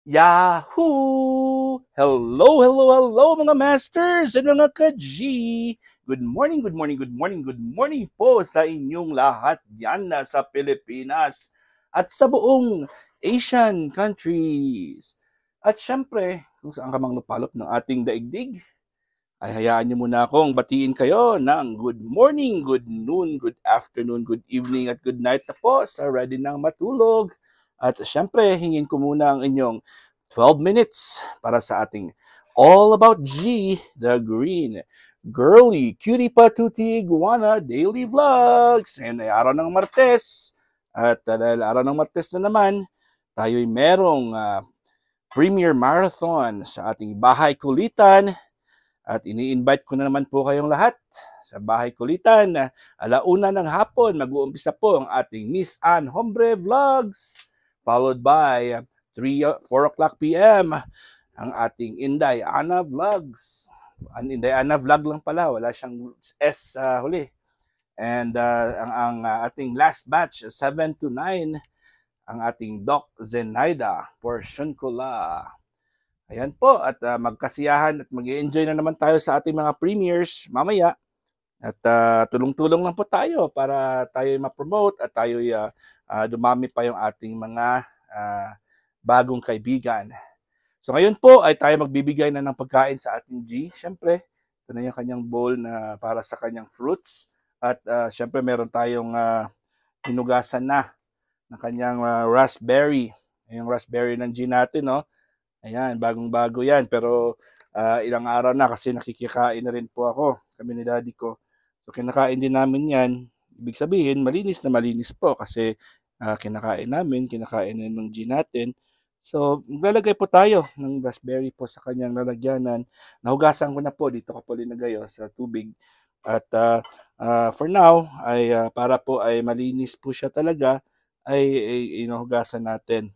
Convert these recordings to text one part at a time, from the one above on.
Yahoo! Hello, hello, hello mga masters and mga ka-G! Good morning, good morning, good morning, good morning po sa inyong lahat dyan na sa Pilipinas at sa buong Asian countries. At syempre, kung saan ka mang lupalop ng ating daigdig, ay hayaan niyo muna akong batiin kayo ng good morning, good noon, good afternoon, good evening at good night na po sa ready nang matulog. At syempre, hingin ko muna ang inyong 12 minutes para sa ating All About G, the Green Girly Cutie Patuti Iguana Daily Vlogs. And ay araw ng Martes. At dahil araw ng Martes na naman, tayo'y merong Premier Marathon sa ating bahay kulitan. At ini-invite ko na naman po kayong lahat sa bahay kulitan. Alauna ng hapon, mag-uumpisa po ang ating Miss Ann Hombre Vlogs. Followed by 4 o'clock p.m. ang ating Inday Ana Vlogs. Ang Inday Ana Vlog lang pala, wala siyang S sa huli. And ang ating last batch, 7 to 9, ang ating Doc Zenaida Portion Kula. Ayan po, at magkasiyahan at mag-enjoy na naman tayo sa ating mga premieres mamaya. At tulong-tulong lang po tayo para tayo ma-promote at tayo dumami pa yung ating mga bagong kaibigan. So ngayon po ay tayo magbibigay na ng pagkain sa ating G. Siyempre, ito na yung kanyang bowl na para sa kanyang fruits. At siyempre meron tayong hinugasan na ng kanyang raspberry. Yung raspberry ng G natin, no? Ayan, bagong-bago yan. Pero ilang araw na kasi nakikikain na rin po ako, kami ni daddy ko. So kinakain din namin yan. Ibig sabihin, malinis na malinis po kasi kinakain namin, kinakain na ng G natin. So, maglalagay po tayo ng raspberry po sa kanyang lalagyanan. Nahugasan ko na po, dito ko po linagay sa tubig. At for now, ay para po ay malinis po siya talaga, ay inuhugasan natin.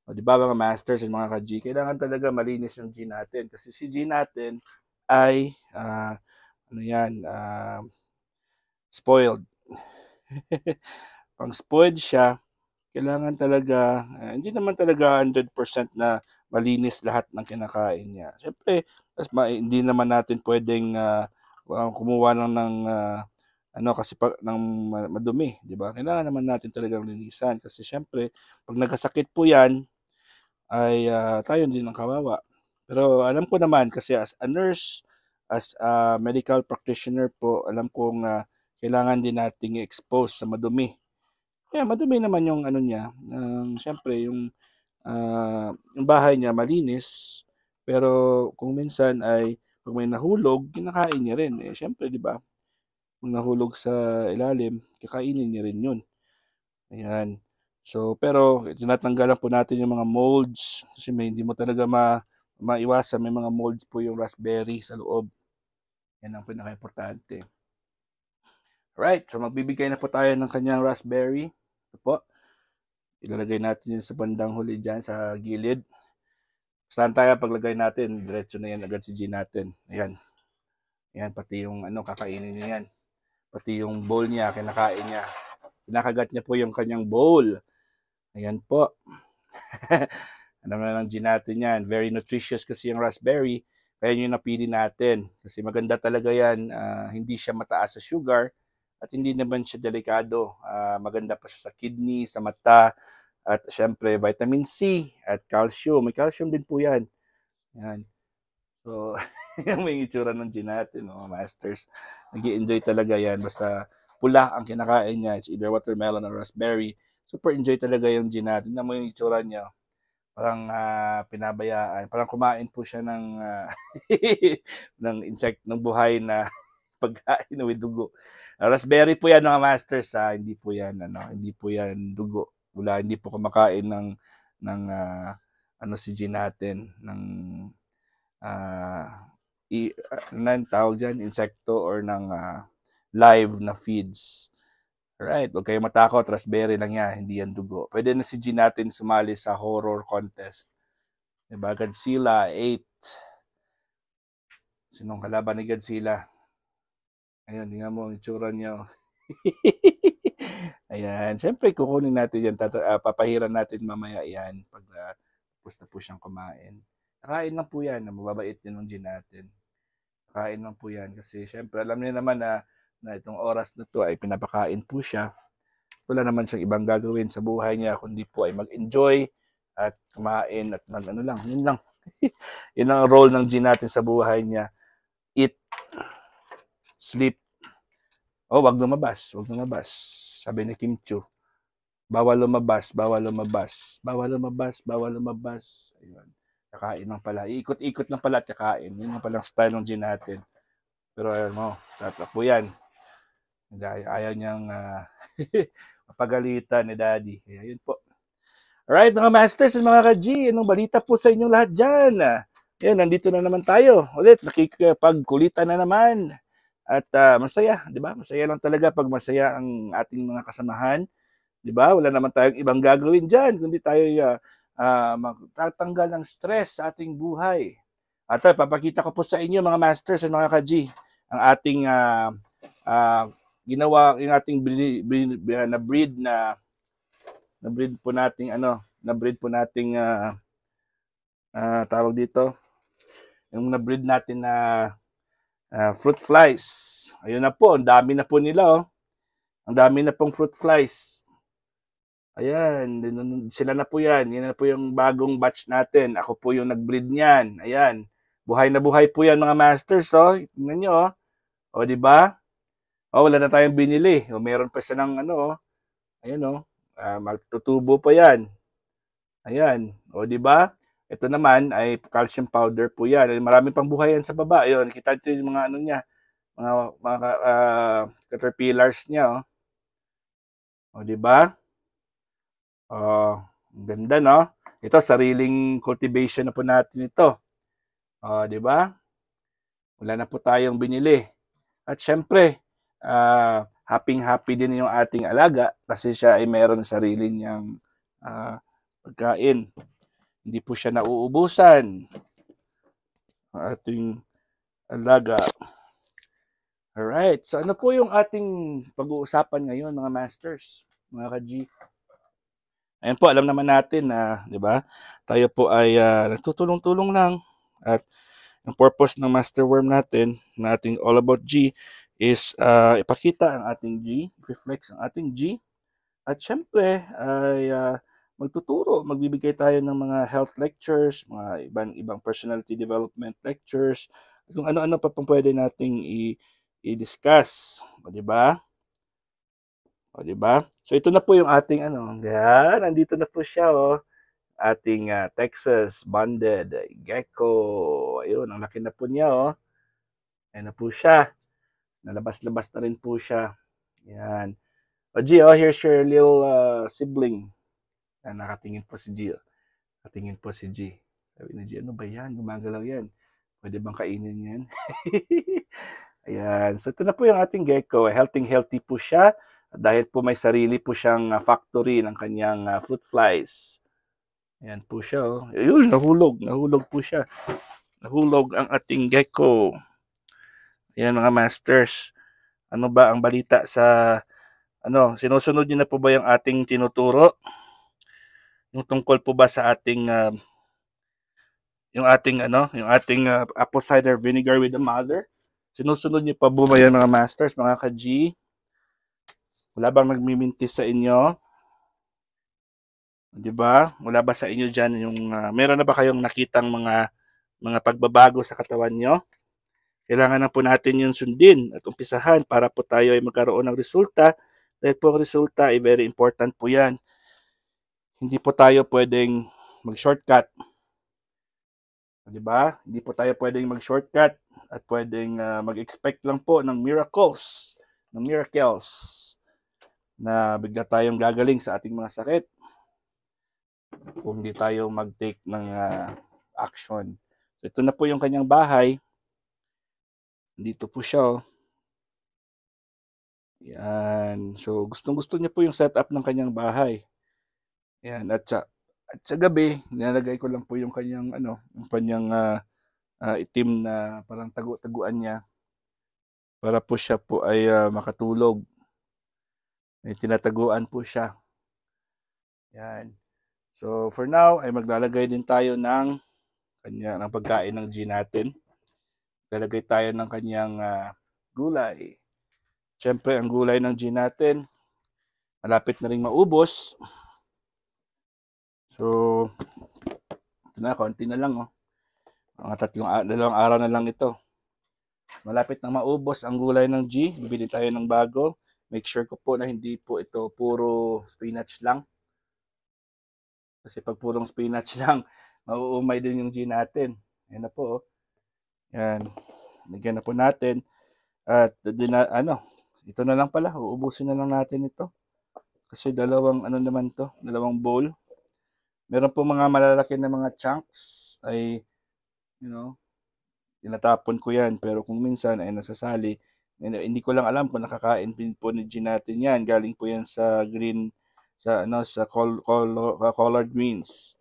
O, di ba mga masters and mga ka-G, kailangan talaga malinis yung G natin. Kasi si G natin ay, ano yan, spoiled. Pang spoiled siya, kailangan talaga, hindi naman talaga 100% na malinis lahat ng kinakain niya. Siyempre, hindi naman natin pwedeng kumuha ng ano kasi ng madumi, di ba? Kailangan naman natin talagang linisan kasi siyempre, pag nagkasakit po yan, ay tayo din ang kawawa. Pero alam ko naman kasi as a nurse, as a medical practitioner po, alam kong kailangan din nating i-expose sa madumi. Kaya madumi naman yung ano niya, siyempre yung bahay niya malinis, pero kung minsan ay pag may nahulog, kinakain niya rin. Eh, siyempre, di ba? Kung nahulog sa ilalim, kakainin niya rin yun. Ayan. So, pero tinatanggalan po natin yung mga molds kasi hindi mo talaga maiwasan. May mga molds po yung raspberry sa loob. Yan ang pinaka-importante. Right, so magbibigay na po tayo ng kanyang raspberry. Ito po. Ilalagay natin yun sa bandang huli dyan sa gilid. Saan tayo paglagay natin? Diretso na yan agad si G natin. Ayan. Ayan, pati yung kakainin niya yan. Pati yung bowl niya, kinakain niya. Kinakagat niya po yung kanyang bowl. Ayan po. Alam na lang G natin yan. Very nutritious kasi yung raspberry. Kaya yung napili natin. Kasi maganda talaga yan. Hindi siya mataas sa sugar. At hindi naman siya delikado. Maganda pa siya sa kidney, sa mata. At syempre, vitamin C at calcium. May calcium din po yan. Yan. So, may itsura ng G natin, masters. Nag-i-enjoy talaga yan. Basta pula ang kinakain niya. It's either watermelon or raspberry. Super enjoy talaga yung G natin. Na mo yung itsura niya. Parang pinabayaan. Parang kumain po siya ng ng insect, ng buhay na pagkain with dugo. Raspberry po yan mga masters, hindi po yan hindi po yan dugo. Hindi po kumakain ng si G natin ng tawag dyan, insekto or ng live na feeds. Right, huwag kayong matakot, raspberry lang yan, hindi yan dugo. Pwede na si G natin sumali sa horror contest. Diba? Godzilla 8. Sinong kalaban ni Godzilla? Ayun, tingnan mo ang itsura niya. Ayan, siyempre kukunin natin yan, papahiran natin mamaya yan pag Tapos na po siyang kumain. Kakain lang po yan, mababait din ng G natin. Kakain lang po yan kasi syempre alam niyo naman na itong oras na to ay pinapakain po siya. Wala naman siyang ibang gagawin sa buhay niya kundi po ay mag-enjoy at kumain at ano lang, yun lang. Yun ang role ng G natin sa buhay niya. Eat, sleep. Oh, wag lumabas, wag lumabas. Sabi ni Kim Chiu, bawal lumabas, bawal lumabas, bawal lumabas, bawal lumabas. Ayun. Kakain lang pala. Ikot-ikot lang pala at kakain. Yun ang palang style ng G natin. Pero ayun mo, tatakbo yan. Ayaw niyang mapagalitan ni Daddy. Kaya yun po. Alright, mga masters and mga ka-G, anong balita po sa inyong lahat dyan? Ayun, nandito na naman tayo. Ulit, nakikipagkulitan na naman. At masaya, di ba? Masaya lang talaga pag masaya ang ating mga kasamahan. Di ba? Wala naman tayong ibang gagawin dyan, kundi tayo magtatanggal ng stress sa ating buhay. At papakita ko po sa inyo, mga masters at mga ka-G, ang ating ginawa, yung ating na-breed po nating tawag dito, yung na-breed natin na fruit flies. Ayun na po, ang dami na po nila, oh. Ang dami na pong fruit flies. Ayan, sila na po yan. Yan na po yung bagong batch natin. Ako po yung nag-breed niyan. Ayan. Buhay na buhay po yan, mga masters, oh. Tingnan nyo, oh. O, di ba? O, wala na tayong binili. O, meron pa siya ng oh. Ayan, oh. Magtutubo pa yan. Ayan. O, di ba? Ito naman ay calcium powder po yan. Maraming pang buhay yan sa baba. Ayun, kita nyo yung mga niya. Mga caterpillars niya, oh. O, di ba? Oh, ganda, no? Ito, sariling cultivation na po natin ito. Oh, di ba? Wala na po tayong binili. At syempre, happy din yung ating alaga kasi siya ay meron sarili niyang pagkain. Hindi po siya nauubusan. Ang ating alaga. Alright, so ano po yung ating pag-uusapan ngayon, mga masters, mga ka-G? Ayun po, alam naman natin na, di ba, tayo po ay nagtutulong-tulong lang. At ang purpose ng Master Worm natin, na ating All About G, is ipakita ang ating G, reflex ang ating G. At syempre, ay magtuturo, magbibigay tayo ng mga health lectures, mga ibang personality development lectures, kung ano-ano pa pong pwede nating i-discuss. O, di ba? O, di ba? So, ito na po yung ating yan, nandito na po siya, oh. Ating Texas Banded Gecko. Ayun, ang laki na po niya, oh. Ayan na po siya. Nalabas-labas na rin po siya. Yan. O, G, oh, here's your little sibling. Yan, nakatingin po si G. Oh. Nakatingin po si G. Sabi ni G, ano ba yan? Gumagalaw yan. Pwede bang kainin yan? Ayan. So, ito na po yung ating gecko. Healthy po siya. Dahil po may sarili po siyang factory ng kanyang fruit flies. Ayan po siya, oh. Ayun, nahulog po siya. Nahulog ang ating gecko. Ayan, mga masters. Ano ba ang balita sa sinusunod niyo na po ba yung ating tinuturo? Yung tungkol po ba sa ating yung ating apple cider vinegar with the mother? Sinusunod niyo pa ba yan, mga masters, mga ka-G? Wala bang nagmimintis sa inyo? Di ba? Wala ba sa inyo dyan yung meron na ba kayong nakitang mga pagbabago sa katawan nyo? Kailangan na po natin yung sundin at umpisahan para po tayo ay magkaroon ng resulta. Dahil po resulta ay very important po yan. Hindi po tayo pwedeng mag-shortcut. Di ba? Hindi po tayo pwedeng mag-shortcut at pwedeng mag-expect lang po ng miracles na bigla tayong gagaling sa ating mga sakit kung hindi tayo mag-take ng action. So, ito na po yung kanyang bahay. Dito po siya, oh. Yan. So, gustong-gusto niya po yung setup ng kanyang bahay. Yan. At sa gabi, nilalagay ko lang po yung kanyang, yung kanyang itim na parang taguan niya para po siya po ay makatulog. May tinataguan po siya. Yan. So for now ay maglalagay din tayo ng pagkain ng G natin. Lalagay tayo ng kanyang gulay. Siyempre, ang gulay ng G natin, malapit na rin maubos. So, ito na, konti na lang. Mga dalawang araw na lang ito. Malapit na maubos ang gulay ng G. Bibili tayo ng bago. Make sure ko po na hindi po ito puro spinach lang. Kasi pag purong spinach lang, mauumay din yung G natin. Yan na po. Yan. Lagyan na po natin. At ito na lang pala. Uubusin na lang natin ito. Kasi dalawang bowl. Meron po mga malalaki na mga chunks ay tinatapon ko yan. Pero kung minsan ay nasasali, hindi ko lang alam kung nakakain po ni G natin yan. Galing po yan sa collard greens.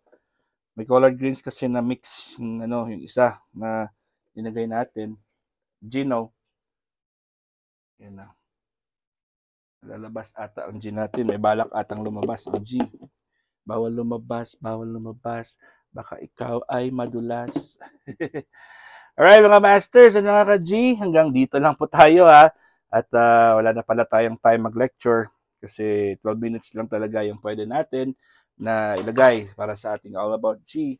May collard greens kasi na mix yung isa na linagay natin. Gino. Yan na. Lalabas ata ang G natin. May balak atang lumabas ang G. Bawal lumabas. Baka ikaw ay madulas. Alright mga masters at mga ka-G, hanggang dito lang po tayo ha. At wala na pala tayong time mag-lecture kasi 12 minutes lang talaga yung pwede natin na ilagay para sa ating All About G.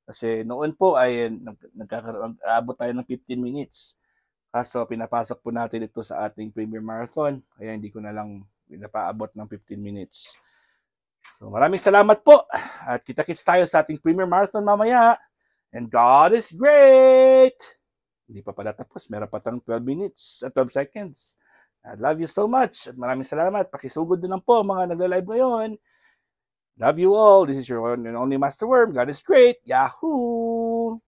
Kasi noon po ay abot tayo ng 15 minutes. Kaso pinapasok po natin ito sa ating Premier Marathon. Kaya hindi ko na lang pinapaabot ng 15 minutes. So maraming salamat po. At kita-kits tayo sa ating Premier Marathon mamaya. And God is great! Hindi pa pala tapos. Meron pa tayong 12 minutes at 12 seconds. I love you so much. At maraming salamat. Pakisugod din lang po mga nagla-live ngayon. Love you all. This is your one and only Master Worm. God is great. Yahoo!